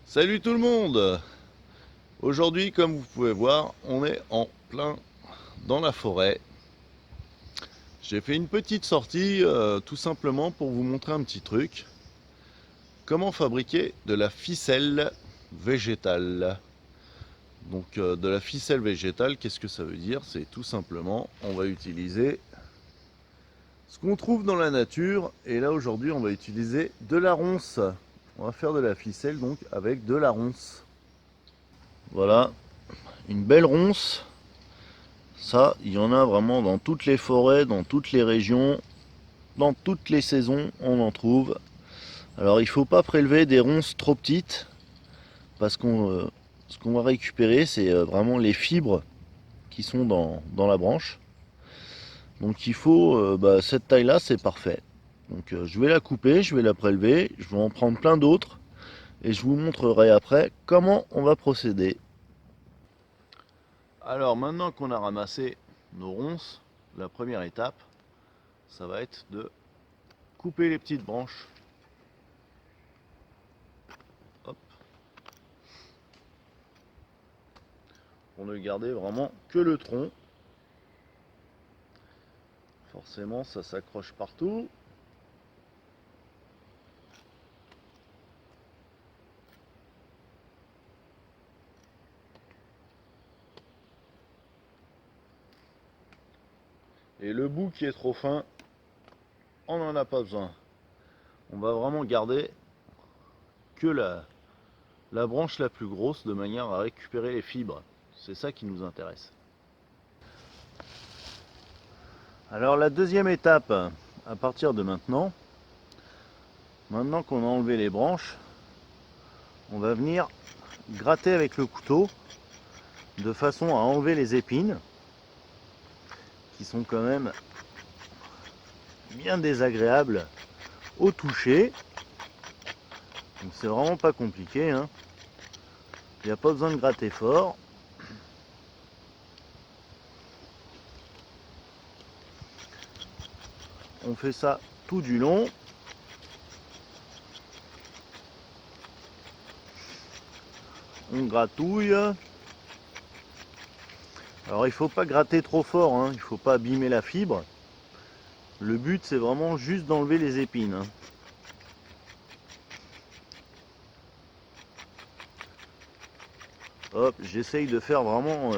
Salut tout le monde! Aujourd'hui, comme vous pouvez voir, on est en plein dans la forêt. J'ai fait une petite sortie tout simplement pour vous montrer un petit truc. Comment fabriquer de la ficelle végétale. Donc de la ficelle végétale, qu'est-ce que ça veut dire? C'est tout simplement, on va utiliser ce qu'on trouve dans la nature. Et là aujourd'hui, on va utiliser de la ronce. On va faire de la ficelle donc avec de la ronce. Voilà, une belle ronce. Ça, il y en a vraiment dans toutes les forêts, dans toutes les régions, dans toutes les saisons, on en trouve. Alors il ne faut pas prélever des ronces trop petites, parce qu'on ce qu'on va récupérer, c'est vraiment les fibres qui sont dans la branche. Donc il faut, cette taille-là, c'est parfait. Donc je vais la couper, je vais la prélever, je vais en prendre plein d'autres, et je vous montrerai après comment on va procéder. Alors maintenant qu'on a ramassé nos ronces, la première étape, ça va être de couper les petites branches. Hop. Pour ne garder vraiment que le tronc. Forcément, ça s'accroche partout. Et le bout qui est trop fin, on n'en a pas besoin. On va vraiment garder que la branche la plus grosse de manière à récupérer les fibres. C'est ça qui nous intéresse. Alors la deuxième étape, à partir de maintenant qu'on a enlevé les branches, on va venir gratter avec le couteau de façon à enlever les épines qui sont quand même bien désagréables au toucher. Donc c'est vraiment pas compliqué, hein. Il n'y a pas besoin de gratter fort. On fait ça tout du long. On gratouille. Alors il faut pas gratter trop fort, hein. Il ne faut pas abîmer la fibre. Le but c'est vraiment juste d'enlever les épines, hein. Hop, j'essaye de faire vraiment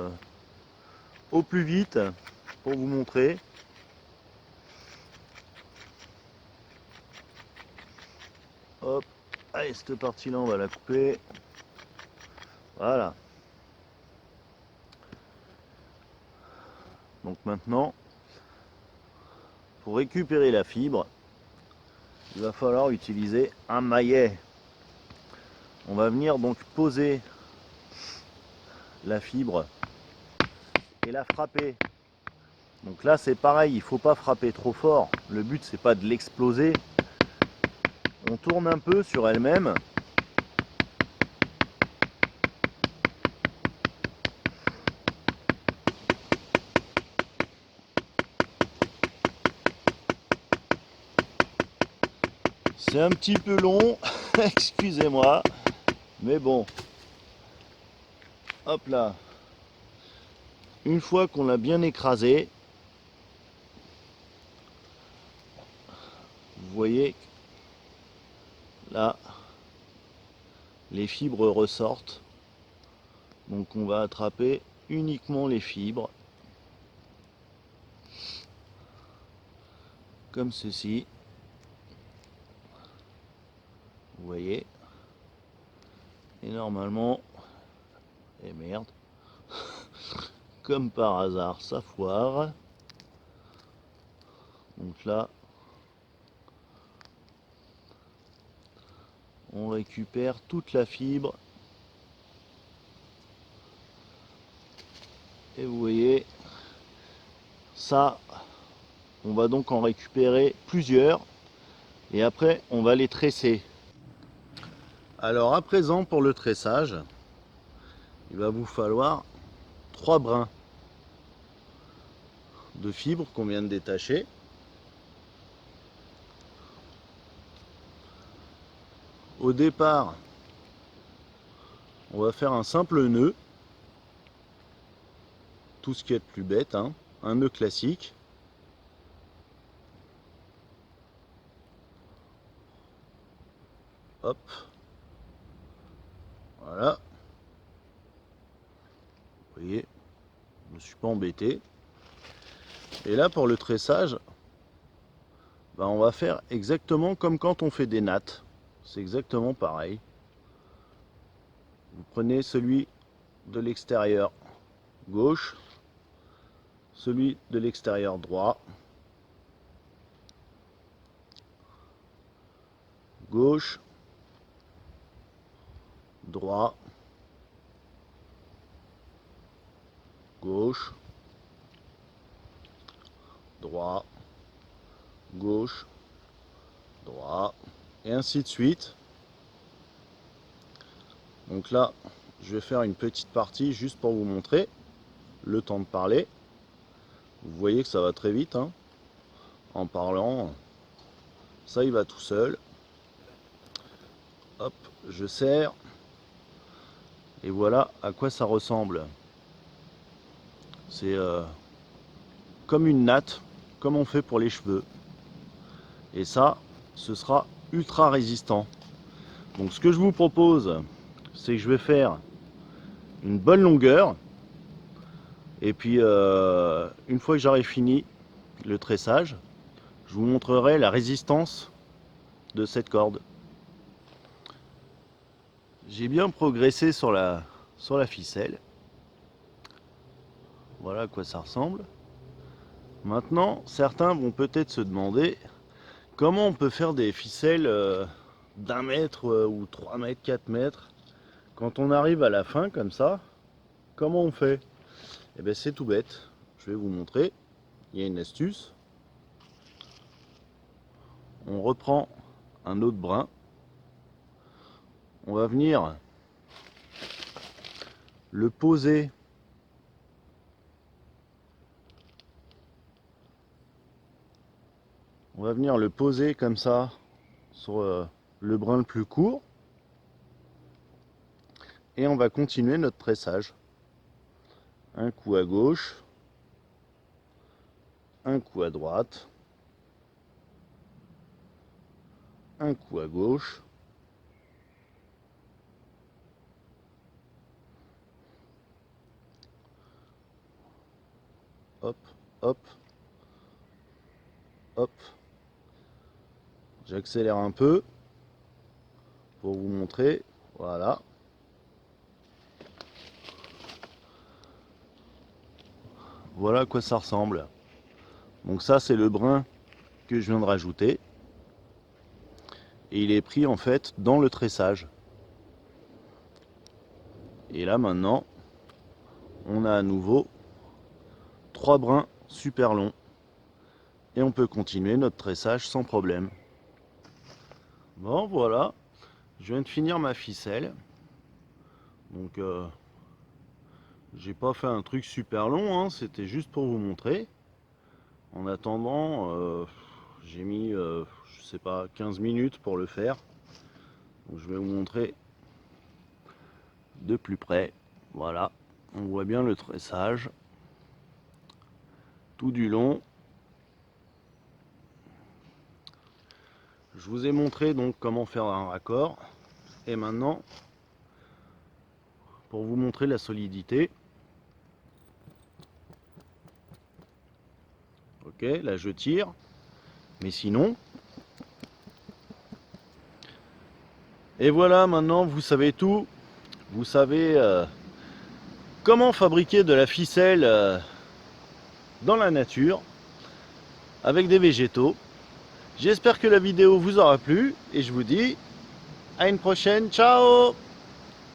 au plus vite pour vous montrer. Hop, allez, cette partie là on va la couper. Voilà. Donc maintenant, pour récupérer la fibre, il va falloir utiliser un maillet. On va venir donc poser la fibre et la frapper. Donc là c'est pareil, il ne faut pas frapper trop fort. Le but c'est pas de l'exploser. On tourne un peu sur elle-même. C'est un petit peu long, excusez-moi, mais bon. Hop là. Une fois qu'on l'a bien écrasé, vous voyez, là, les fibres ressortent. Donc on va attraper uniquement les fibres, comme ceci. Vous voyez. Et normalement, et merde, comme par hasard, ça foire. Donc là, on récupère toute la fibre. Et vous voyez, ça, on va donc en récupérer plusieurs. Et après, on va les tresser. Alors à présent, pour le tressage, il va vous falloir 3 brins de fibres qu'on vient de détacher. Au départ, On va faire un simple nœud. Tout ce qui est de plus bête, hein. Un nœud classique. Hop. Voilà. Vous voyez, je ne me suis pas embêté. Et là, pour le tressage, ben, on va faire exactement comme quand on fait des nattes. C'est exactement pareil. Vous prenez celui de l'extérieur gauche, celui de l'extérieur droit, gauche, droit, gauche, droit, gauche, droit, et ainsi de suite. Donc là, je vais faire une petite partie juste pour vous montrer le temps de parler. Vous voyez que ça va très vite, hein. En parlant, ça il va tout seul. Hop, je serre. Et voilà à quoi ça ressemble. C'est comme une natte, comme on fait pour les cheveux. Et ça, ce sera ultra résistant. Donc ce que je vous propose, c'est que je vais faire une bonne longueur. Et puis une fois que j'aurai fini le tressage, je vous montrerai la résistance de cette corde. J'ai bien progressé sur la ficelle. Voilà à quoi ça ressemble. Maintenant, certains vont peut-être se demander comment on peut faire des ficelles d'1 mètre ou 3 mètres, 4 mètres. Quand on arrive à la fin comme ça, comment on fait? Eh bien c'est tout bête. Je vais vous montrer. Il y a une astuce. On reprend un autre brin. On va venir le poser comme ça sur le brin le plus court et on va continuer notre tressage. Un coup à gauche, un coup à droite, un coup à gauche, hop, hop, hop. J'accélère un peu pour vous montrer. Voilà. Voilà à quoi ça ressemble. Donc ça, c'est le brin que je viens de rajouter. Et il est pris en fait dans le tressage. Et là maintenant, on a à nouveau 3 brins super longs. Et on peut continuer notre tressage sans problème. Bon voilà, je viens de finir ma ficelle. Donc j'ai pas fait un truc super long, hein, c'était juste pour vous montrer. En attendant, j'ai mis, je sais pas, 15 minutes pour le faire. Donc je vais vous montrer de plus près. Voilà, on voit bien le tressage tout du long. Je vous ai montré donc comment faire un raccord. Et maintenant, pour vous montrer la solidité. Ok, là je tire. Mais sinon... Et voilà, maintenant vous savez tout. Vous savez comment fabriquer de la ficelle dans la nature avec des végétaux. J'espère que la vidéo vous aura plu et je vous dis à une prochaine. Ciao!